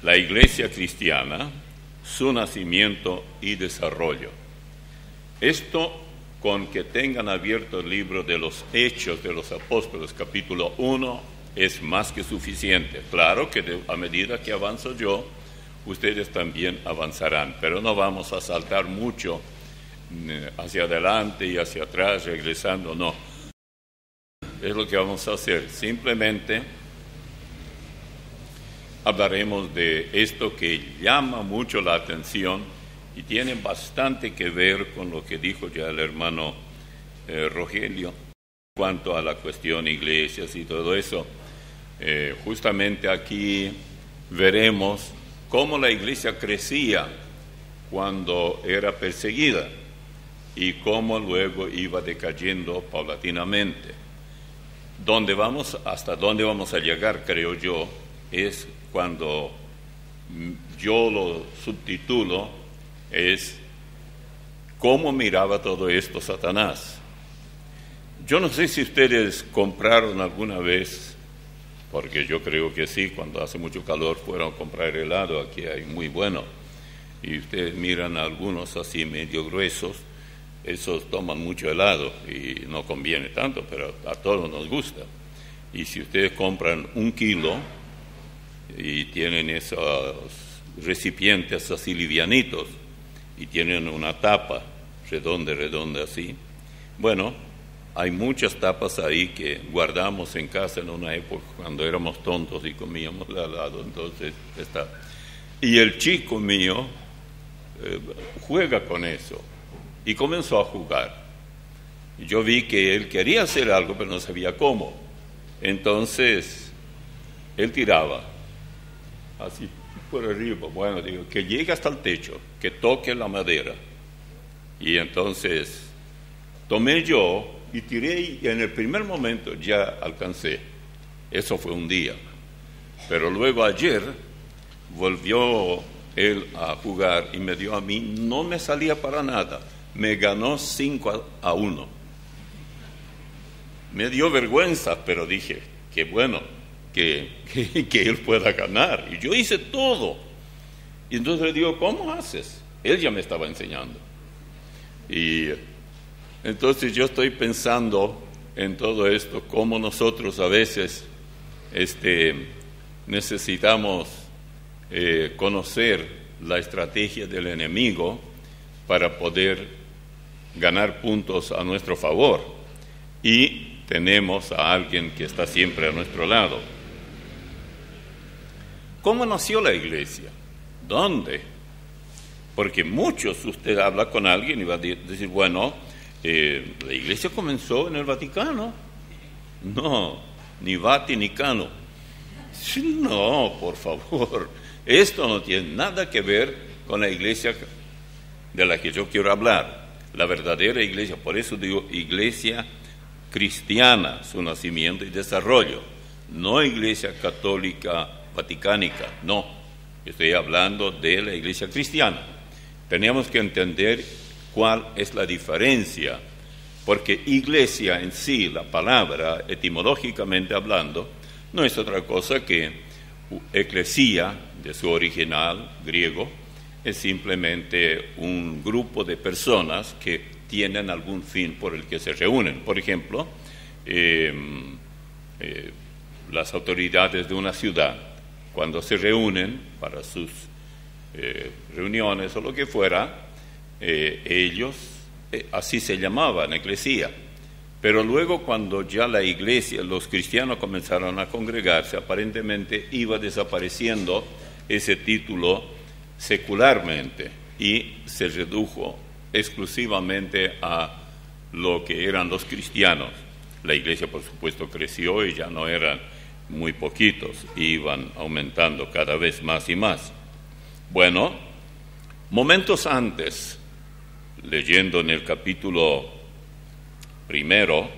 la iglesia cristiana, su nacimiento y desarrollo. Esto con que tengan abierto el libro de los Hechos de los Apóstoles, capítulo 1, es más que suficiente. Claro que a medida que avanzo yo, ustedes también avanzarán, pero no vamos a saltar mucho hacia adelante y hacia atrás, regresando, no. Es lo que vamos a hacer. Simplemente hablaremos de esto que llama mucho la atención y tiene bastante que ver con lo que dijo ya el hermano Rogelio en cuanto a la cuestión iglesias y todo eso. Justamente aquí veremos cómo la iglesia crecía cuando era perseguida y cómo luego iba decayendo paulatinamente. Hasta dónde vamos a llegar, creo yo, es cuando yo lo subtitulo, es cómo miraba todo esto Satanás. Yo no sé si ustedes compraron alguna vez, porque yo creo que sí, cuando hace mucho calor fueron a comprar helado, aquí hay muy bueno, y ustedes miran a algunos así medio gruesos, esos toman mucho helado y no conviene tanto, pero a todos nos gusta. Y si ustedes compran 1 kilo y tienen esos recipientes así livianitos y tienen una tapa redonda así, bueno, hay muchas tapas ahí que guardamos en casa en una época cuando éramos tontos y comíamos helado, entonces está. Y el chico mío juega con eso y comenzó a jugar. Y yo vi que él quería hacer algo, pero no sabía cómo. Entonces, él tiraba así por arriba. Bueno, digo, que llegue hasta el techo, que toque la madera. Y entonces, tomé yo y tiré, y en el primer momento ya alcancé. Eso fue un día. Pero luego ayer volvió él a jugar y me dio a mí, no me salía para nada. Me ganó 5-1. Me dio vergüenza, pero dije, qué bueno que él pueda ganar. Y yo hice todo. Y entonces le digo, ¿cómo haces? Él ya me estaba enseñando. Y entonces yo estoy pensando en todo esto, cómo nosotros a veces necesitamos conocer la estrategia del enemigo para poder ganar puntos a nuestro favor, y tenemos a alguien que está siempre a nuestro lado. ¿Cómo nació la iglesia? ¿Dónde? Porque usted habla con alguien y va a decir, bueno, la iglesia comenzó en el Vaticano. No, ni Vati ni Cano. No, por favor, esto no tiene nada que ver con la iglesia de la que yo quiero hablar. La verdadera iglesia, por eso digo iglesia cristiana, su nacimiento y desarrollo, no iglesia católica vaticánica, no, estoy hablando de la iglesia cristiana. Tenemos que entender cuál es la diferencia, porque iglesia en sí, la palabra, etimológicamente hablando, no es otra cosa que eclesia, de su original griego, es simplemente un grupo de personas que tienen algún fin por el que se reúnen. Por ejemplo, las autoridades de una ciudad, cuando se reúnen para sus reuniones o lo que fuera, ellos así se llamaban, eclesía. Pero luego, cuando ya la iglesia, los cristianos comenzaron a congregarse, aparentemente iba desapareciendo ese título secularmente y se redujo exclusivamente a lo que eran los cristianos. La iglesia, por supuesto, creció y ya no eran muy poquitos, iban aumentando cada vez más y más. Bueno, momentos antes, leyendo en el capítulo 1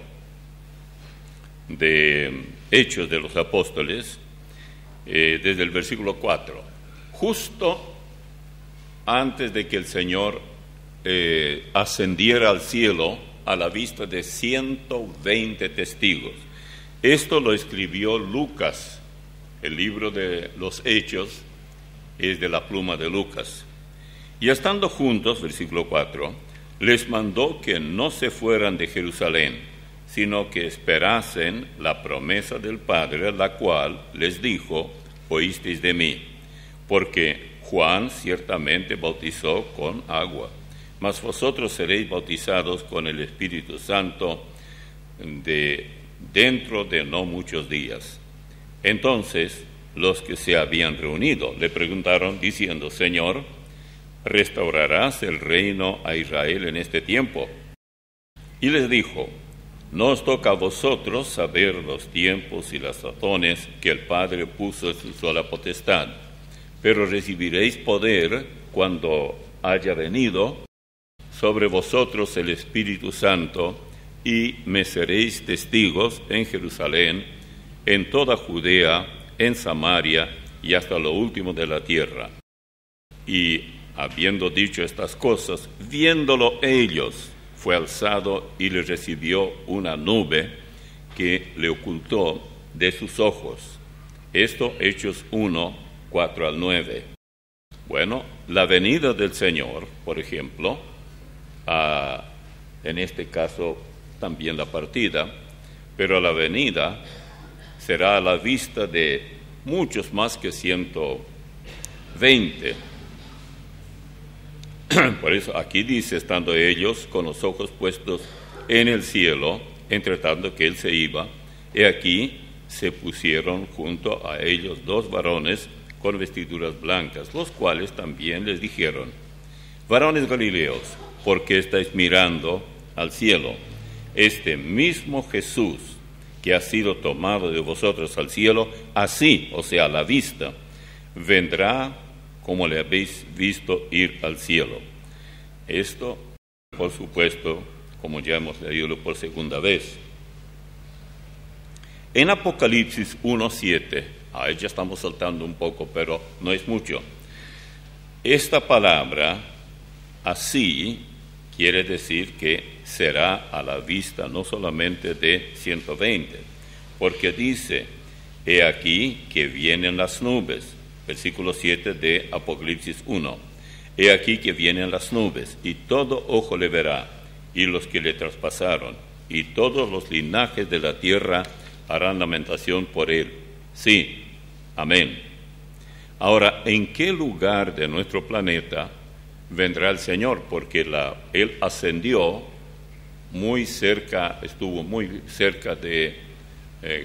de Hechos de los Apóstoles, desde el versículo 4, justo antes de que el Señor ascendiera al cielo a la vista de 120 testigos. Esto lo escribió Lucas, el libro de los Hechos, es de la pluma de Lucas. Y estando juntos, versículo 4, les mandó que no se fueran de Jerusalén, sino que esperasen la promesa del Padre, la cual les dijo: oísteis de mí, porque Juan ciertamente bautizó con agua, mas vosotros seréis bautizados con el Espíritu Santo dentro de no muchos días. Entonces los que se habían reunido le preguntaron diciendo: Señor, ¿restaurarás el reino a Israel en este tiempo? Y les dijo: no os toca a vosotros saber los tiempos y las sazones que el Padre puso en su sola potestad, pero recibiréis poder cuando haya venido sobre vosotros el Espíritu Santo, y me seréis testigos en Jerusalén, en toda Judea, en Samaria y hasta lo último de la tierra. Y habiendo dicho estas cosas, viéndolo ellos, fue alzado y le recibió una nube que le ocultó de sus ojos. Esto, Hechos 1, 4 al 9. Bueno, la venida del Señor, por ejemplo, en este caso también la partida, pero la venida será a la vista de muchos más que 120. Por eso aquí dice: estando ellos con los ojos puestos en el cielo, entre tanto que él se iba, he aquí se pusieron junto a ellos 2 varones con vestiduras blancas, los cuales también les dijeron: varones galileos, ¿por qué estáis mirando al cielo? Este mismo Jesús que ha sido tomado de vosotros al cielo, así, o sea, a la vista, vendrá como le habéis visto ir al cielo. Esto, por supuesto, como ya hemos leído por segunda vez. En Apocalipsis 1:7, ahí ya estamos saltando un poco, pero no es mucho. Esta palabra, así, quiere decir que será a la vista no solamente de 120, porque dice: he aquí que vienen las nubes. Versículo 7 de Apocalipsis 1. He aquí que vienen las nubes, y todo ojo le verá, y los que le traspasaron, y todos los linajes de la tierra harán lamentación por él. Sí, amén. Ahora, ¿en qué lugar de nuestro planeta vendrá el Señor? Porque Él ascendió muy cerca, estuvo muy cerca de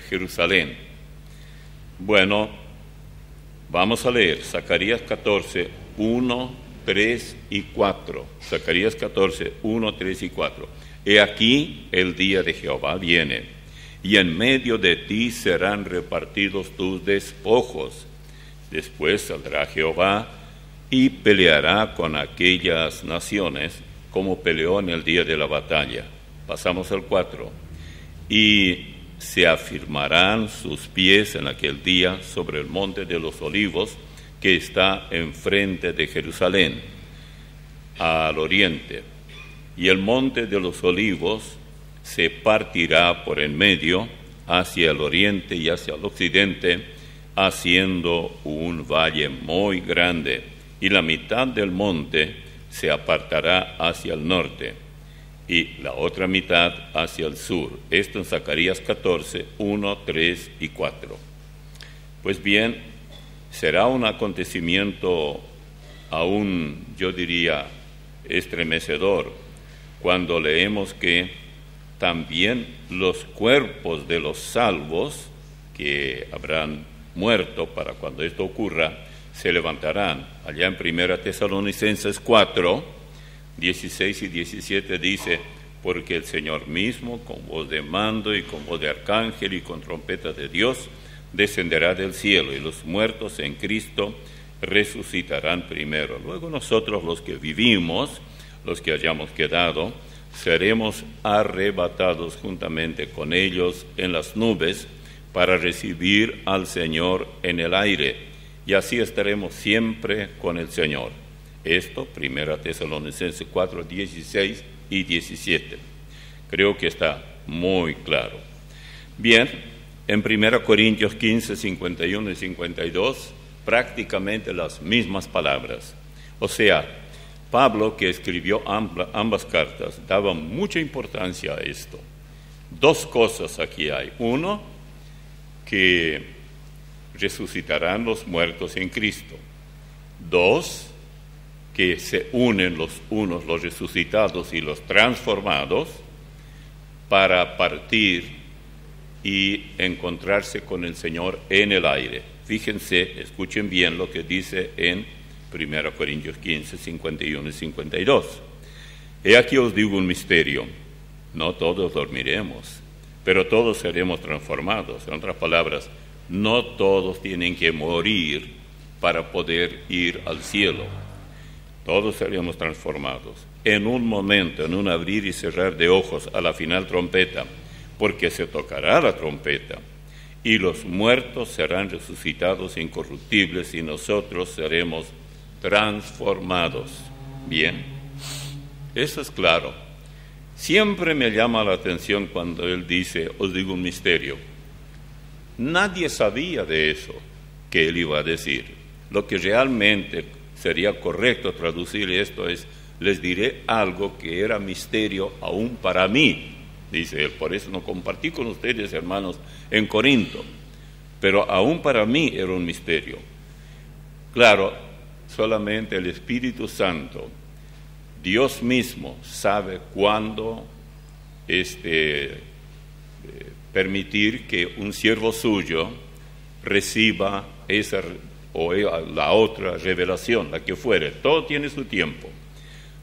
Jerusalén. Bueno, vamos a leer Zacarías 14, 1, 3 y 4. Zacarías 14, 1, 3 y 4. He aquí el día de Jehová viene, y en medio de ti serán repartidos tus despojos. Después saldrá Jehová y peleará con aquellas naciones como peleó en el día de la batalla. Pasamos al 4. Y se afirmarán sus pies en aquel día sobre el monte de los olivos que está enfrente de Jerusalén, al oriente. Y el monte de los olivos se partirá por en medio hacia el oriente y hacia el occidente, haciendo un valle muy grande, y la mitad del monte se apartará hacia el norte y la otra mitad hacia el sur. Esto en Zacarías 14, 1, 3 y 4. Pues bien, será un acontecimiento aún, yo diría, estremecedor, cuando leemos que también los cuerpos de los salvos que habrán muerto para cuando esto ocurra, se levantarán. Allá en 1 Tesalonicenses 4, 16 y 17 dice: porque el Señor mismo, con voz de mando y con voz de arcángel y con trompeta de Dios, descenderá del cielo, y los muertos en Cristo resucitarán primero. Luego nosotros, los que vivimos, los que hayamos quedado, seremos arrebatados juntamente con ellos en las nubes para recibir al Señor en el aire, y así estaremos siempre con el Señor. Esto, 1 Tesalonicenses 4, 16 y 17. Creo que está muy claro. Bien, en 1 Corintios 15, 51 y 52, prácticamente las mismas palabras. O sea, Pablo, que escribió ambas cartas, daba mucha importancia a esto. Dos cosas aquí hay. Uno, que resucitarán los muertos en Cristo. Dos, que se unen los unos, los resucitados y los transformados, para partir y encontrarse con el Señor en el aire. Fíjense, escuchen bien lo que dice en 1 Corintios 15, 51 y 52. He aquí os digo un misterio: no todos dormiremos, pero todos seremos transformados. En otras palabras, no todos tienen que morir para poder ir al cielo. Todos seremos transformados en un momento, en un abrir y cerrar de ojos, a la final trompeta, porque se tocará la trompeta, y los muertos serán resucitados incorruptibles, y nosotros seremos transformados. Bien, eso es claro. Siempre me llama la atención cuando él dice, os digo un misterio. Nadie sabía de eso que él iba a decir. Lo que realmente sería correcto traducir esto es, les diré algo que era misterio aún para mí, dice él. Por eso no compartí con ustedes, hermanos, en Corinto, pero aún para mí era un misterio. Claro, solamente el Espíritu Santo, Dios mismo, sabe cuándo permitir que un siervo suyo reciba esa o la otra revelación, la que fuere. Todo tiene su tiempo.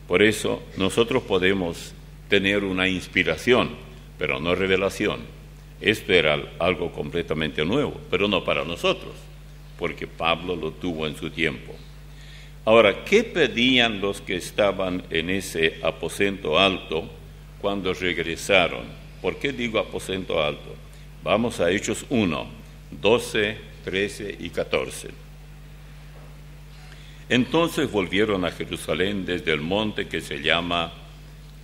Por eso nosotros podemos tener una inspiración, pero no revelación. Esto era algo completamente nuevo, pero no para nosotros, porque Pablo lo tuvo en su tiempo. Ahora, ¿qué pedían los que estaban en ese aposento alto cuando regresaron? ¿Por qué digo aposento alto? Vamos a Hechos 1, 12, 13 y 14. Entonces volvieron a Jerusalén desde el monte que se llama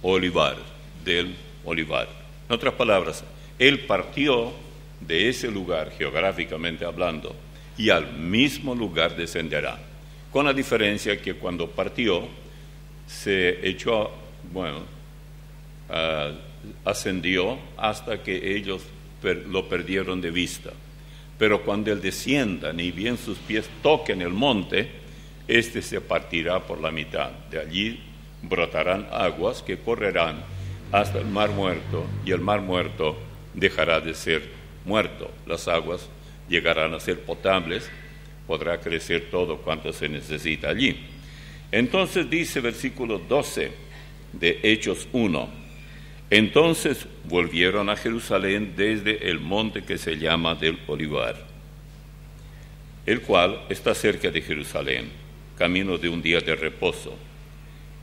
Olivar, del Olivar. En otras palabras, él partió de ese lugar, geográficamente hablando, y al mismo lugar descenderá. Con la diferencia que cuando partió, se echó, ascendió hasta que ellos lo perdieron de vista. Pero cuando él descienda, ni bien sus pies toquen el monte, se partirá por la mitad. De allí brotarán aguas que correrán hasta el mar muerto, y el mar muerto dejará de ser muerto. Las aguas llegarán a ser potables, podrá crecer todo cuanto se necesita allí. Entonces dice versículo 12 de Hechos 1, entonces volvieron a Jerusalén desde el monte que se llama del Olivar, el cual está cerca de Jerusalén, camino de un día de reposo.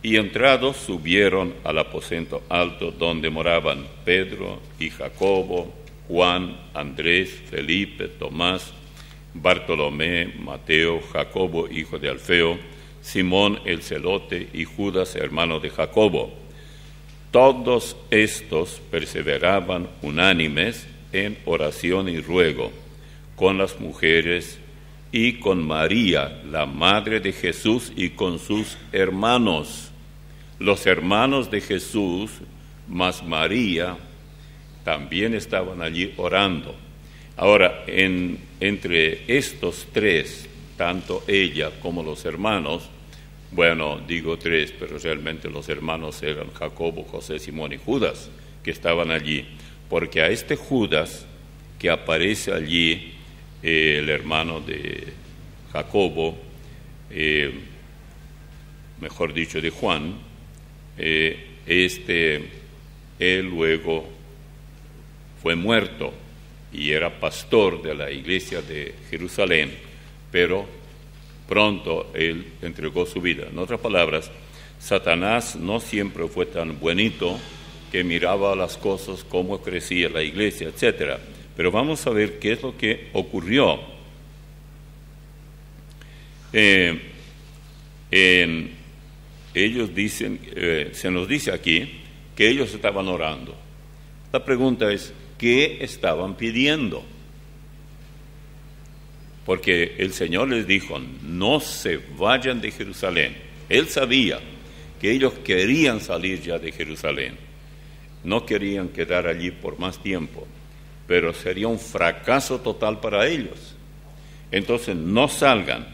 Y entrados subieron al aposento alto donde moraban Pedro y Jacobo, Juan, Andrés, Felipe, Tomás, Bartolomé, Mateo, Jacobo, hijo de Alfeo, Simón el celote y Judas, hermano de Jacobo. Todos estos perseveraban unánimes en oración y ruego con las mujeres y con María, la madre de Jesús, y con sus hermanos. Los hermanos de Jesús, más María, también estaban allí orando. Ahora, entre estos tres, tanto ella como los hermanos, digo tres, pero realmente los hermanos eran Jacobo, José, Simón y Judas, que estaban allí, porque a este Judas, que aparece allí, el hermano de Jacobo, mejor dicho de Juan, él luego fue muerto y era pastor de la iglesia de Jerusalén, pero pronto él entregó su vida. En otras palabras, Satanás no siempre fue tan buenito que miraba las cosas, cómo crecía la iglesia, etcétera. Pero vamos a ver qué es lo que ocurrió. Ellos dicen, se nos dice aquí que ellos estaban orando. La pregunta es, ¿qué estaban pidiendo? porque el Señor les dijo, no se vayan de Jerusalén. Él sabía que ellos querían salir ya de Jerusalén, no querían quedar allí por más tiempo, pero sería un fracaso total para ellos. Entonces no salgan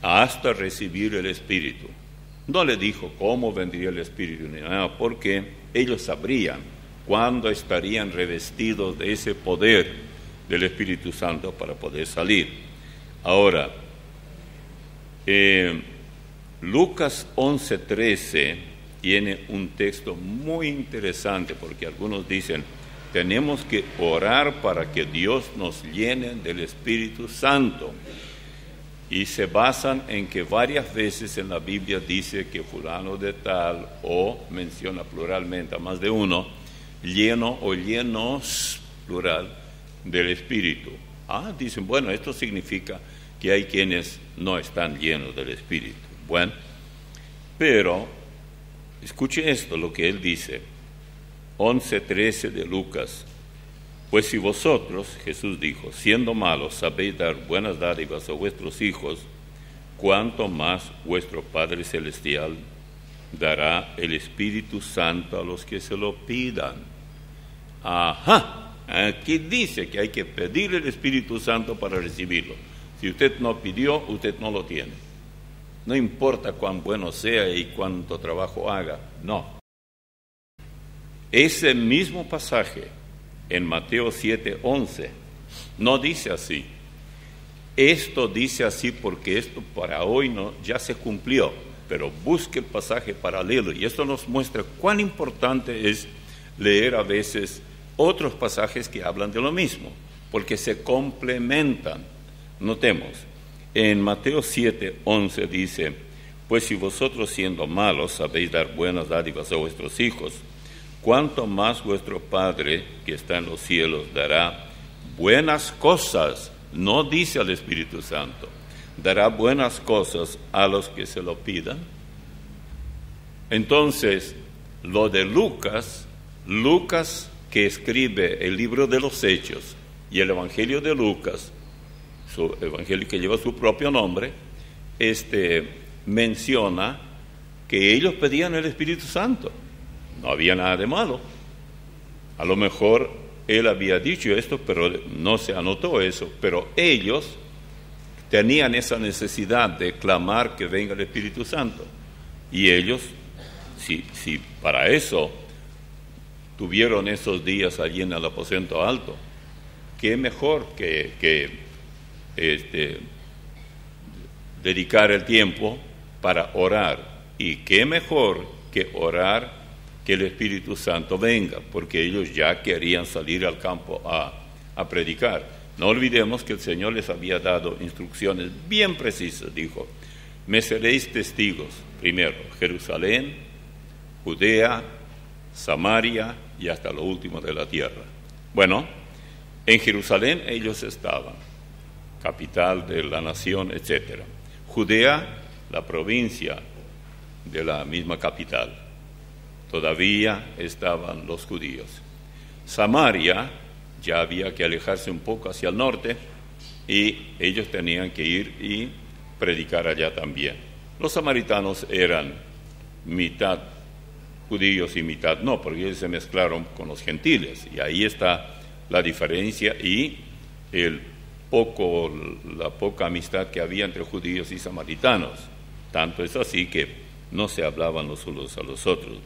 hasta recibir el Espíritu. No le dijo cómo vendría el Espíritu ni nada, porque ellos sabrían cuándo estarían revestidos de ese poder del Espíritu Santo para poder salir. Ahora, Lucas 11:13 tiene un texto muy interesante, porque algunos dicen, tenemos que orar para que Dios nos llene del Espíritu Santo. Y se basan en que varias veces en la Biblia dice que fulano de tal, o menciona pluralmente a más de uno, lleno o llenos, plural, del Espíritu. Dicen, bueno, esto significa que hay quienes no están llenos del Espíritu. Bueno, pero escuche esto, lo que él dice, 11:13 de Lucas. Pues si vosotros, Jesús dijo, siendo malos, sabéis dar buenas dádivas a vuestros hijos, cuánto más vuestro Padre Celestial dará el Espíritu Santo a los que se lo pidan. Aquí dice que hay que pedir el Espíritu Santo para recibirlo. Si usted no pidió, usted no lo tiene. No importa cuán bueno sea y cuánto trabajo haga, no. Ese mismo pasaje en Mateo 7:11 no dice así. Esto dice así porque esto para hoy no, ya se cumplió, pero busque el pasaje paralelo, y esto nos muestra cuán importante es leer a veces otros pasajes que hablan de lo mismo, porque se complementan. Notemos, en Mateo 7:11 dice, pues si vosotros siendo malos sabéis dar buenas dádivas a vuestros hijos, cuánto más vuestro Padre que está en los cielos dará buenas cosas, no dice al Espíritu Santo, dará buenas cosas a los que se lo pidan. Entonces, lo de Lucas que escribe el libro de los Hechos y el Evangelio de Lucas, su evangelio que lleva su propio nombre, menciona que ellos pedían el Espíritu Santo. No había nada de malo. A lo mejor él había dicho esto, pero no se anotó eso. Pero ellos tenían esa necesidad de clamar que venga el Espíritu Santo. Y ellos, si para eso tuvieron esos días allí en el aposento alto, qué mejor que dedicar el tiempo para orar. Y qué mejor que orar que el Espíritu Santo venga, porque ellos ya querían salir al campo a predicar. No olvidemos que el Señor les había dado instrucciones bien precisas. Dijo, me seréis testigos, primero, Jerusalén, Judea, Samaria y hasta lo último de la tierra. Bueno, en Jerusalén ellos estaban, capital de la nación, etc. Judea, la provincia de la misma capital. Todavía estaban los judíos. Samaria, ya había que alejarse un poco hacia el norte, y ellos tenían que ir y predicar allá también. Los samaritanos eran mitad judíos y mitad no, porque ellos se mezclaron con los gentiles, y ahí está la diferencia y la poca amistad que había entre judíos y samaritanos. Tanto es así que no se hablaban los unos a los otros.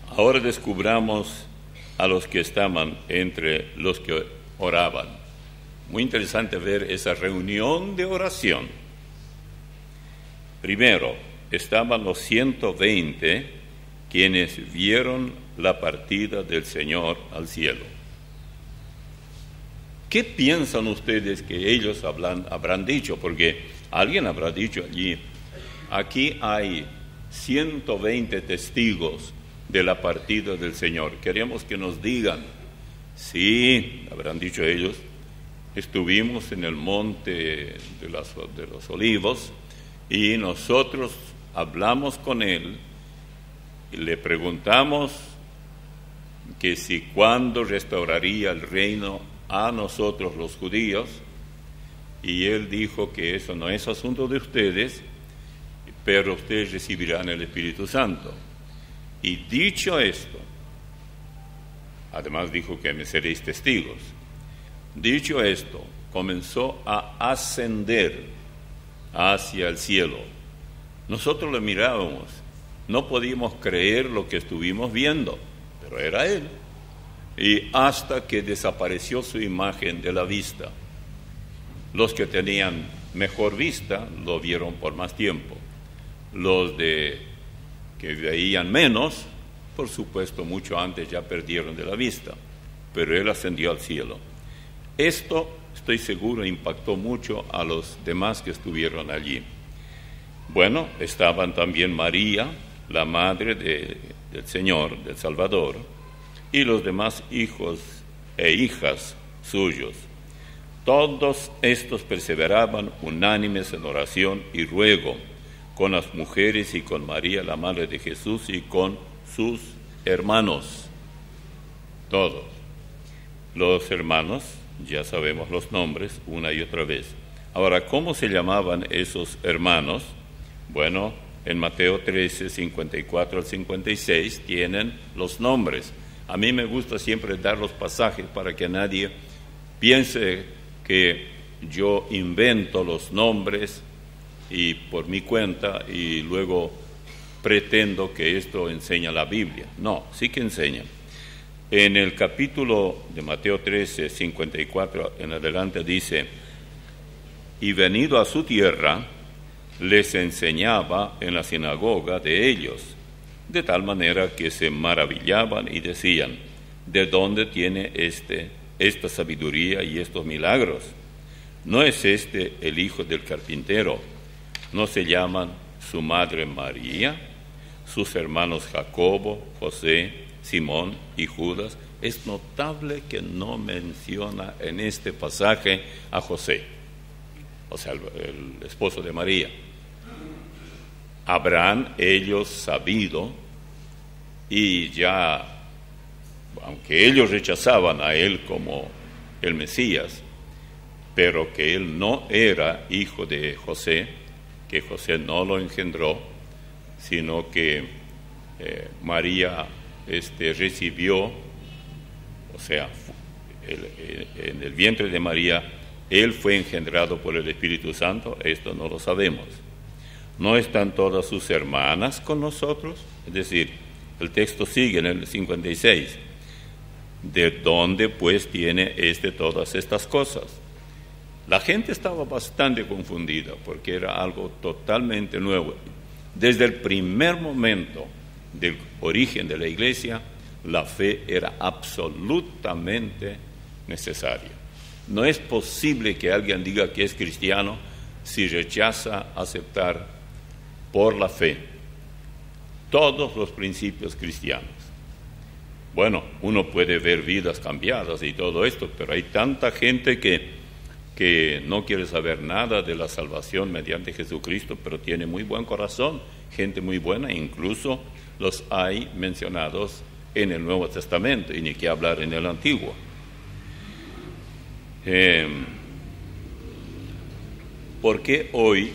Ahora descubramos a los que estaban entre los que oraban. Muy interesante ver esa reunión de oración. Primero, estaban los 120 quienes vieron la partida del Señor al cielo. ¿Qué piensan ustedes que ellos habrán dicho? Porque alguien habrá dicho allí, aquí hay 120 testigos de la partida del Señor. Queremos que nos digan, sí, habrán dicho ellos, estuvimos en el monte de los olivos y nosotros hablamos con él y le preguntamos que si cuándo restauraría el reino a nosotros los judíos, y él dijo que eso no es asunto de ustedes, pero ustedes recibirán el Espíritu Santo. Y dicho esto, además dijo que me seréis testigos. Dicho esto, comenzó a ascender hacia el cielo. Nosotros lo mirábamos, no podíamos creer lo que estuvimos viendo, pero era Él. Y hasta que desapareció su imagen de la vista. Los que tenían mejor vista lo vieron por más tiempo. Los que veían menos, por supuesto, mucho antes ya perdieron de la vista, pero Él ascendió al cielo. Esto, estoy seguro, impactó mucho a los demás que estuvieron allí. Bueno, estaban también María, la madre del Señor, del Salvador, y los demás hijos e hijas suyos. Todos estos perseveraban unánimes en oración y ruego con las mujeres y con María, la madre de Jesús, y con sus hermanos. Todos. Los hermanos, ya sabemos los nombres una y otra vez. Ahora, ¿cómo se llamaban esos hermanos? Bueno, en Mateo 13, 54 al 56 tienen los nombres. A mí me gusta siempre dar los pasajes para que nadie piense que yo invento los nombres y por mi cuenta y luego pretendo que esto enseña la Biblia. No, sí que enseña. En el capítulo de Mateo 13, 54 en adelante dice: y venido a su tierra, les enseñaba en la sinagoga de ellos, de tal manera que se maravillaban y decían: ¿de dónde tiene esta sabiduría y estos milagros? ¿No es este el hijo del carpintero? ¿No se llaman su madre María, sus hermanos Jacobo, José, Simón y Judas? Es notable que no menciona en este pasaje a José, o sea, el esposo de María. Habrán ellos sabido, y ya, aunque ellos rechazaban a él como el Mesías, pero que él no era hijo de José, que José no lo engendró, sino que María recibió, o sea, en el vientre de María, él fue engendrado por el Espíritu Santo. Esto no lo sabemos. ¿No están todas sus hermanas con nosotros? Es decir, el texto sigue en el 56. ¿De dónde pues tiene todas estas cosas? La gente estaba bastante confundida porque era algo totalmente nuevo. Desde el primer momento del origen de la iglesia, la fe era absolutamente necesaria. No es posible que alguien diga que es cristiano si rechaza aceptar por la fe todos los principios cristianos. Bueno, uno puede ver vidas cambiadas y todo esto, pero hay tanta gente que no quiere saber nada de la salvación mediante Jesucristo, pero tiene muy buen corazón, gente muy buena, incluso los hay mencionados en el Nuevo Testamento, y ni qué hablar en el Antiguo. ¿Por qué hoy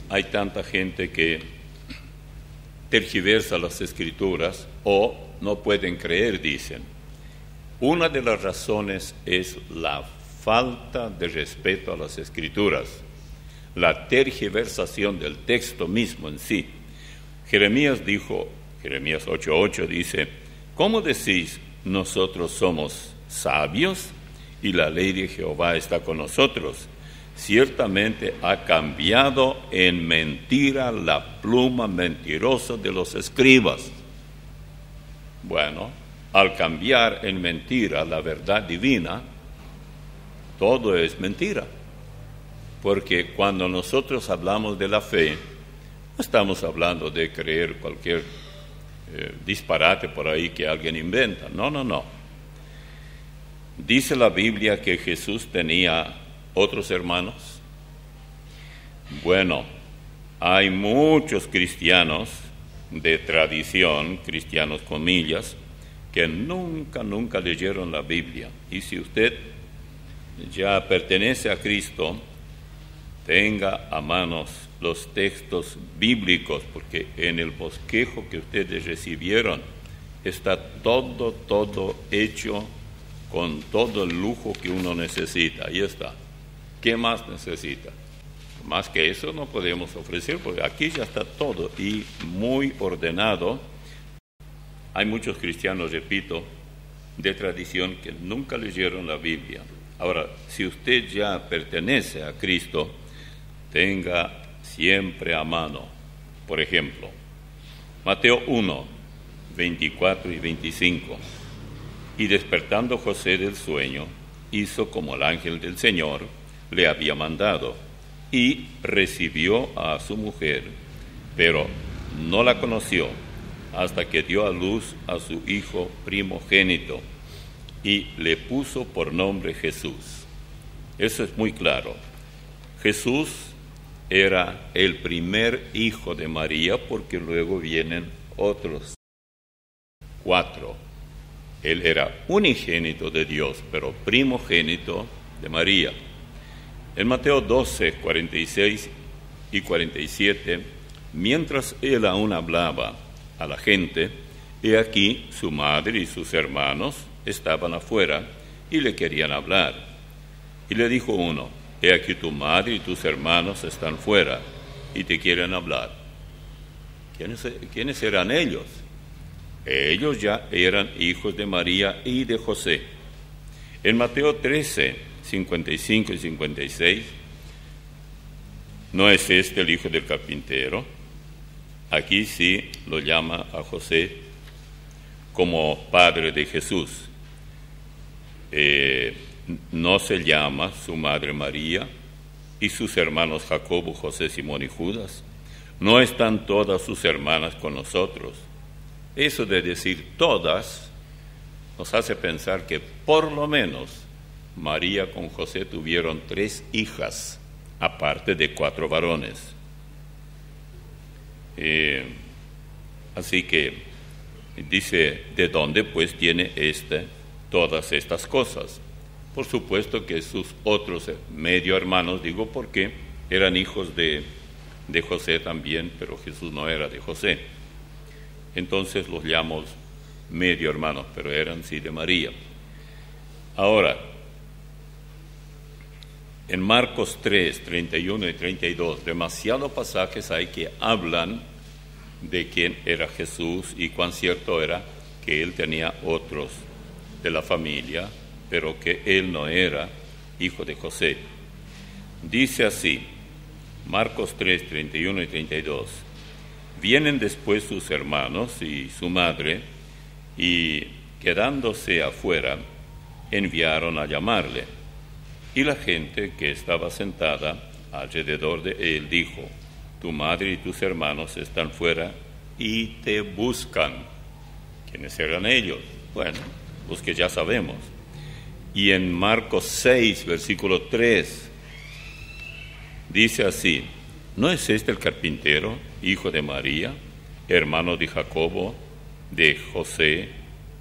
hay tanta gente que tergiversa las Escrituras o no pueden creer, dicen? Una de las razones es la falta de respeto a las Escrituras, la tergiversación del texto mismo en sí. Jeremías 8:8 dice: ¿cómo decís, nosotros somos sabios y la ley de Jehová está con nosotros? Ciertamente ha cambiado en mentira la pluma mentirosa de los escribas. Bueno, al cambiar en mentira la verdad divina, todo es mentira. Porque cuando nosotros hablamos de la fe, no estamos hablando de creer cualquier disparate por ahí que alguien inventa. No. Dice la Biblia que Jesús tenía otros hermanos. Bueno, hay muchos cristianos de tradición, cristianos comillas, que nunca leyeron la Biblia. Y si usted ya pertenece a Cristo, tenga a manos los textos bíblicos, porque en el bosquejo que ustedes recibieron está todo hecho con todo el lujo que uno necesita. Ahí está. ¿Qué más necesita? Más que eso no podemos ofrecer, porque aquí ya está todo y muy ordenado. Hay muchos cristianos, repito, de tradición que nunca leyeron la Biblia. Ahora, si usted ya pertenece a Cristo, tenga siempre a mano, por ejemplo, Mateo 1, 24 y 25. Y despertando José del sueño, hizo como el ángel del Señor le había mandado, y recibió a su mujer, pero no la conoció hasta que dio a luz a su hijo primogénito, y le puso por nombre Jesús. Eso es muy claro. Jesús era el primer hijo de María, porque luego vienen otros 4. Él era unigénito de Dios, pero primogénito de María. En Mateo 12, 46 y 47, mientras él aún hablaba a la gente, he aquí su madre y sus hermanos estaban afuera y le querían hablar. Y le dijo uno: he aquí tu madre y tus hermanos están fuera y te quieren hablar. ¿Quiénes eran ellos? Ellos ya eran hijos de María y de José. En Mateo 13, 55 y 56, ¿no es este el hijo del carpintero? Aquí sí lo llama a José como padre de Jesús. No se llama su madre María y sus hermanos Jacobo, José, Simón y Judas. ¿No están todas sus hermanas con nosotros? Eso de decir todas nos hace pensar que por lo menos María con José tuvieron 3 hijas, aparte de 4 varones. Así que dice, ¿de dónde pues tiene todas estas cosas? Por supuesto que sus otros medio hermanos, digo porque eran hijos de José también, pero Jesús no era de José. Entonces los llamamos medio hermanos, pero eran sí de María. Ahora, en Marcos 3, 31 y 32, demasiados pasajes hay que hablan de quién era Jesús y cuán cierto era que él tenía otros de la familia, pero que él no era hijo de José. Dice así, Marcos 3, 31 y 32, vienen después sus hermanos y su madre, y quedándose afuera, enviaron a llamarle. Y la gente que estaba sentada alrededor de él dijo, tu madre y tus hermanos están fuera y te buscan. ¿Quiénes eran ellos? Bueno, los que ya sabemos. Y en Marcos 6, versículo 3, dice así, ¿no es este el carpintero, hijo de María, hermano de Jacobo, de José,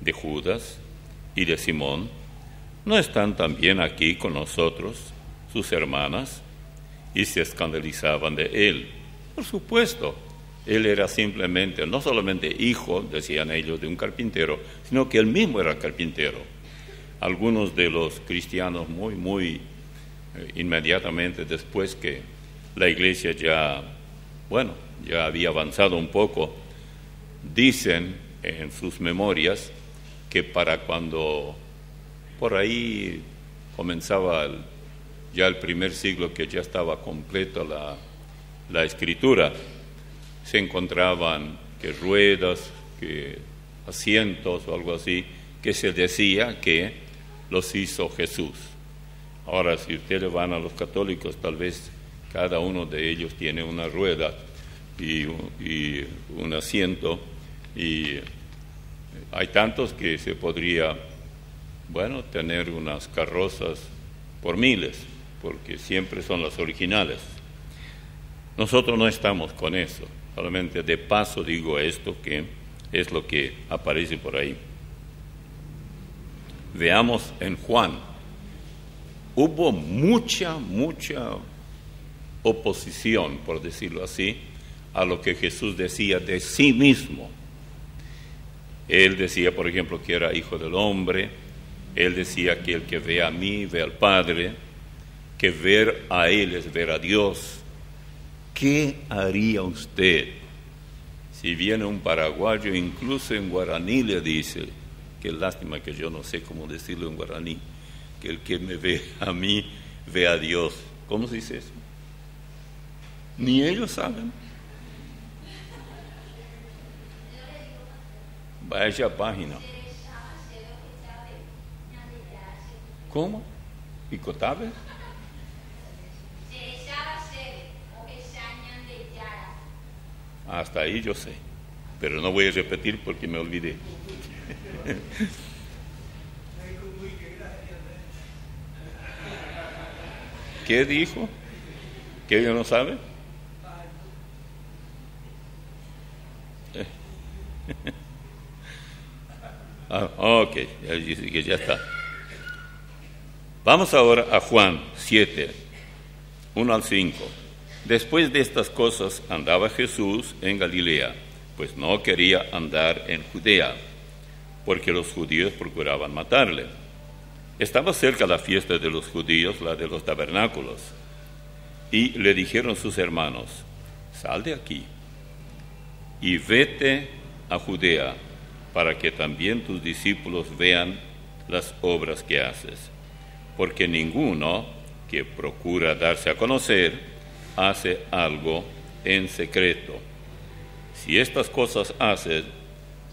de Judas y de Simón? ¿No están también aquí con nosotros sus hermanas? Y se escandalizaban de él. Por supuesto, él era simplemente, no solamente hijo, decían ellos, de un carpintero, sino que él mismo era carpintero. Algunos de los cristianos muy inmediatamente después que la iglesia ya había avanzado un poco, dicen en sus memorias que para cuando por ahí comenzaba ya el primer siglo, que ya estaba completa la escritura, se encontraban que ruedas, que asientos o algo así, que se decía que los hizo Jesús. Ahora, si ustedes van a los católicos, tal vez cada uno de ellos tiene una rueda y un asiento, y hay tantos que se podría, tener unas carrozas por miles, porque siempre son las originales. Nosotros no estamos con eso, solamente de paso digo esto, que es lo que aparece por ahí. Veamos en Juan. Hubo mucha oposición, por decirlo así, a lo que Jesús decía de sí mismo. Él decía, por ejemplo, que era hijo del hombre. Él decía que el que ve a mí, ve al Padre, que ver a Él es ver a Dios. ¿Qué haría usted si viene un paraguayo, incluso en guaraní le dice, qué lástima que yo no sé cómo decirlo en guaraní, que el que me ve a mí, ve a Dios? ¿Cómo se dice eso? Ni ellos saben. Vaya página. ¿Cómo? ¿Picotabe? Hasta ahí yo sé, pero no voy a repetir porque me olvidé. ¿Qué dijo? ¿Que ella no sabe? Ok, que ya está. Vamos ahora a Juan 7, 1 al 5. Después de estas cosas andaba Jesús en Galilea, pues no quería andar en Judea, porque los judíos procuraban matarle. Estaba cerca la fiesta de los judíos, la de los tabernáculos, y le dijeron sus hermanos: sal de aquí y vete a Judea, para que también tus discípulos vean las obras que haces, porque ninguno que procura darse a conocer hace algo en secreto. Si estas cosas haces,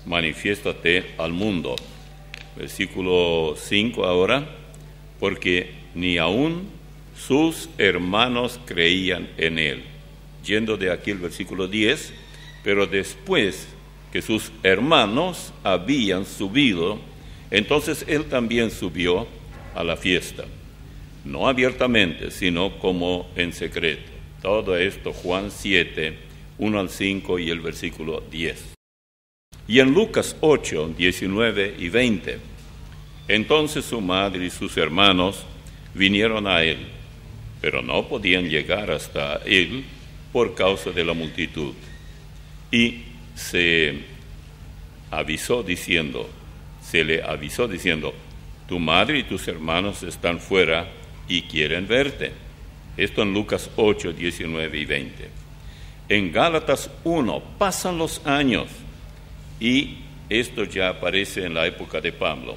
manifiéstate al mundo. Versículo 5 ahora, porque ni aun sus hermanos creían en él. Yendo de aquí el versículo 10, pero después que sus hermanos habían subido, entonces él también subió a la fiesta, no abiertamente, sino como en secreto. Todo esto Juan 7, 1 al 5 y el versículo 10. Y en Lucas 8, 19 y 20, entonces su madre y sus hermanos vinieron a él, pero no podían llegar hasta él por causa de la multitud. Y se le avisó diciendo, tu madre y tus hermanos están fuera y quieren verte. Esto en Lucas 8, 19 y 20. En Gálatas 1 pasan los años, y esto ya aparece en la época de Pablo.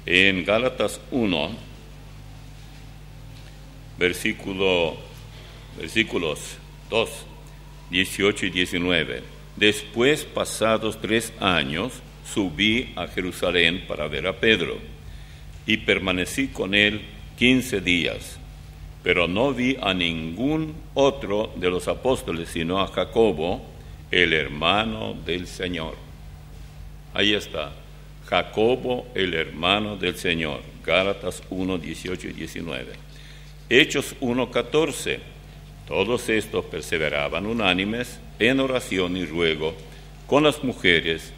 En Gálatas 1, versículos 2, 18 y 19. Después, pasados 3 años, subí a Jerusalén para ver a Pedro, y permanecí con él 15 días. Pero no vi a ningún otro de los apóstoles, sino a Jacobo, el hermano del Señor. Ahí está, Jacobo, el hermano del Señor. Gálatas 1, 18 y 19. Hechos 1, 14. Todos estos perseveraban unánimes en oración y ruego con las mujeres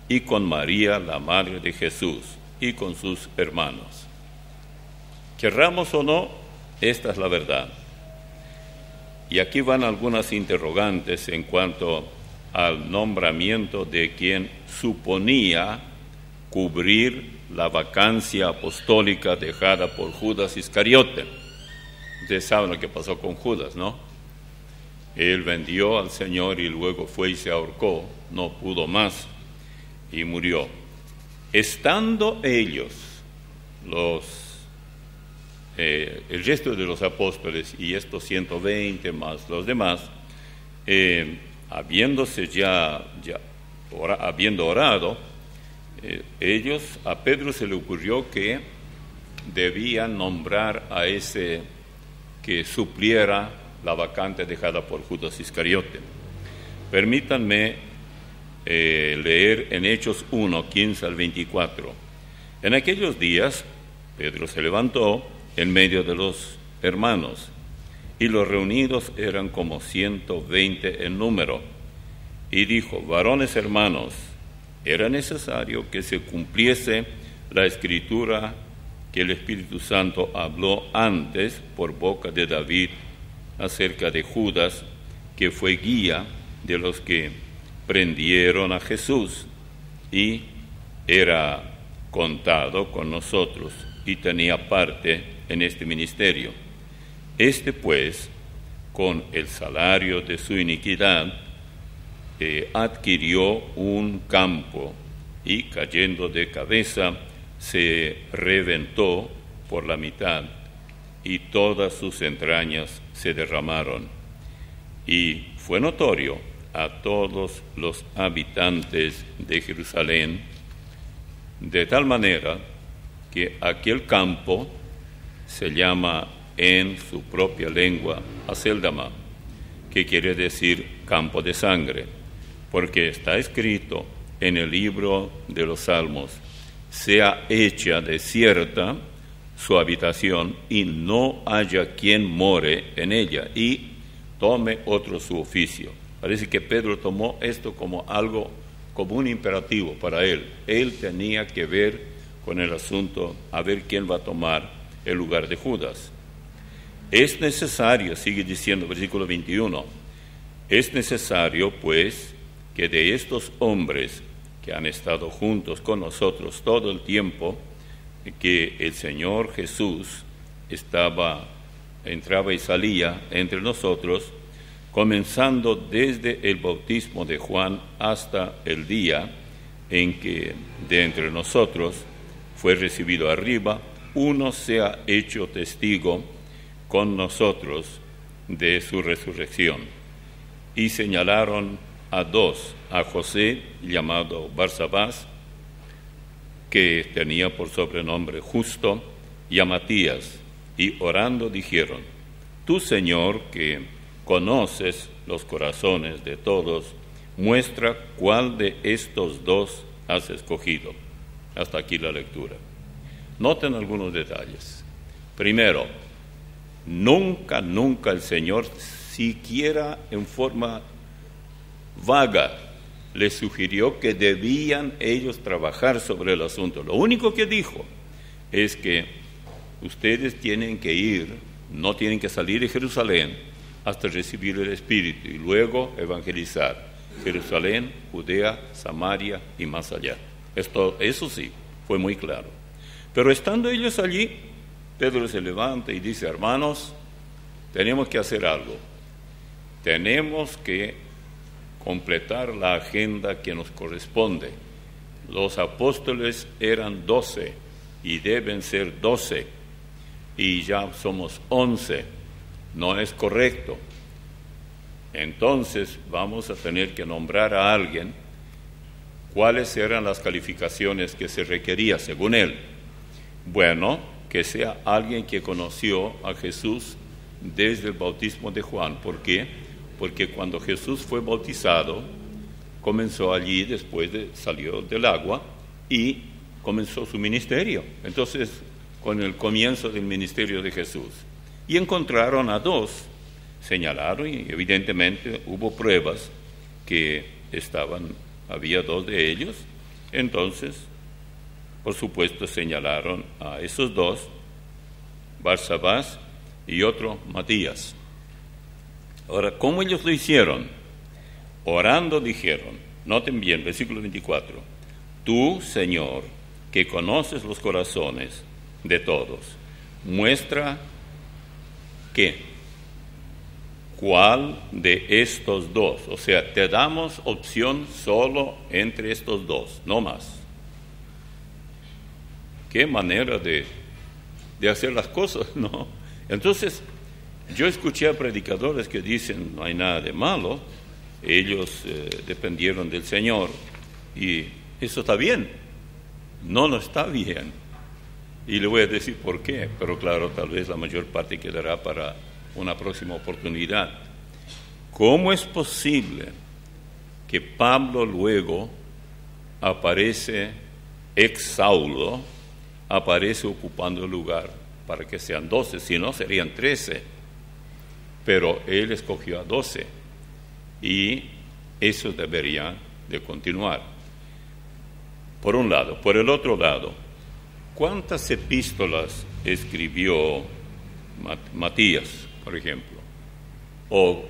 y con María, la madre de Jesús, y con sus hermanos. Querramos o no, esta es la verdad. Y aquí van algunas interrogantes en cuanto al nombramiento de quien suponía cubrir la vacancia apostólica dejada por Judas Iscariote. Ustedes saben lo que pasó con Judas, ¿no? Él vendió al Señor y luego fue y se ahorcó, no pudo más y murió. Estando ellos, el resto de los apóstoles y estos 120 más los demás, habiendo orado, ellos, a Pedro se le ocurrió que debían nombrar a ese que supliera la vacante dejada por Judas Iscariote. Permítanme leer en Hechos 1, 15 al 24. En aquellos días, Pedro se levantó en medio de los hermanos, y los reunidos eran como 120 en número, y dijo: varones hermanos, era necesario que se cumpliese la Escritura que el Espíritu Santo habló antes por boca de David acerca de Judas, que fue guía de los que prendieron a Jesús y era contado con nosotros y tenía parte en este ministerio. Este pues, con el salario de su iniquidad, adquirió un campo y cayendo de cabeza se reventó por la mitad y todas sus entrañas se derramaron. Y fue notorio a todos los habitantes de Jerusalén, de tal manera que aquel campo se llama en su propia lengua Aceldama, que quiere decir campo de sangre, porque está escrito en el libro de los Salmos: sea hecha desierta su habitación y no haya quien more en ella, y tome otro su oficio. Parece que Pedro tomó esto como algo, como un imperativo para él. Él tenía que ver con el asunto, a ver quién va a tomar el lugar de Judas. Es necesario, sigue diciendo versículo 21, es necesario pues que de estos hombres que han estado juntos con nosotros todo el tiempo que el Señor Jesús entraba y salía entre nosotros, comenzando desde el bautismo de Juan hasta el día en que de entre nosotros fue recibido arriba, uno sea hecho testigo con nosotros de su resurrección. Y señalaron a dos, a José, llamado Barsabás, que tenía por sobrenombre Justo, y a Matías, y orando dijeron: tú, Señor, que conoces los corazones de todos, muestra cuál de estos dos has escogido. Hasta aquí la lectura. Noten algunos detalles. Primero, nunca el Señor, siquiera en forma vaga, les sugirió que debían ellos trabajar sobre el asunto. Lo único que dijo es que ustedes tienen que ir, no tienen que salir de Jerusalén hasta recibir el Espíritu y luego evangelizar Jerusalén, Judea, Samaria y más allá. Eso sí, fue muy claro. Pero estando ellos allí, Pedro se levanta y dice: hermanos, tenemos que hacer algo. Tenemos que completar la agenda que nos corresponde. Los apóstoles eran 12 y deben ser 12 y ya somos 11. No es correcto. Entonces vamos a tener que nombrar a alguien. ¿Cuáles eran las calificaciones que se requería según él? Bueno, que sea alguien que conoció a Jesús desde el bautismo de Juan. ¿Por qué? Porque cuando Jesús fue bautizado, comenzó allí, salió del agua y comenzó su ministerio. Entonces, con el comienzo del ministerio de Jesús. Y encontraron a dos, señalaron, y evidentemente hubo pruebas que había dos de ellos. Entonces, por supuesto, señalaron a esos dos, Barsabás y otro, Matías. Ahora, ¿cómo ellos lo hicieron? Orando dijeron, noten bien, versículo 24, tú, Señor, que conoces los corazones de todos, muestra ¿qué? ¿Cuál de estos dos? O sea, te damos opción solo entre estos dos, no más. ¿Qué manera de hacer las cosas, no? Entonces, yo escuché a predicadores que dicen, no hay nada de malo, ellos dependieron del Señor, y eso está bien. No está bien. Y le voy a decir por qué, pero claro, tal vez la mayor parte quedará para una próxima oportunidad. ¿Cómo es posible que Pablo luego aparece ex Saulo, aparece ocupando el lugar para que sean 12, si no serían 13? Pero él escogió a 12 y eso debería de continuar. Por un lado. Por el otro lado, ¿cuántas epístolas escribió Matías, por ejemplo? ¿O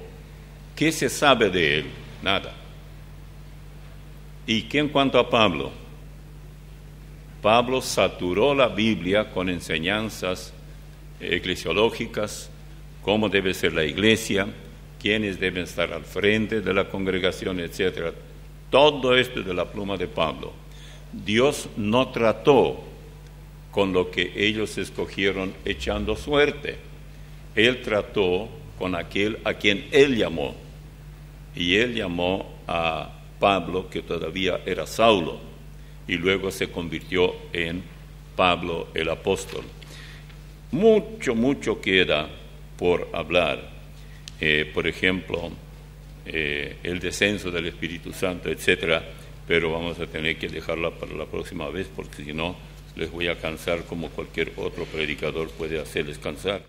qué se sabe de él? Nada. ¿Y qué en cuanto a Pablo? Pablo saturó la Biblia con enseñanzas eclesiológicas, cómo debe ser la iglesia, quiénes deben estar al frente de la congregación, etc. Todo esto de la pluma de Pablo. Dios no trató con lo que ellos escogieron echando suerte. Él trató con aquel a quien Él llamó. Y Él llamó a Pablo, que todavía era Saulo, y luego se convirtió en Pablo el apóstol. Mucho queda por hablar. Por ejemplo, el descenso del Espíritu Santo, etcétera, pero vamos a tener que dejarla para la próxima vez, porque si no les voy a cansar como cualquier otro predicador puede hacerles cansar.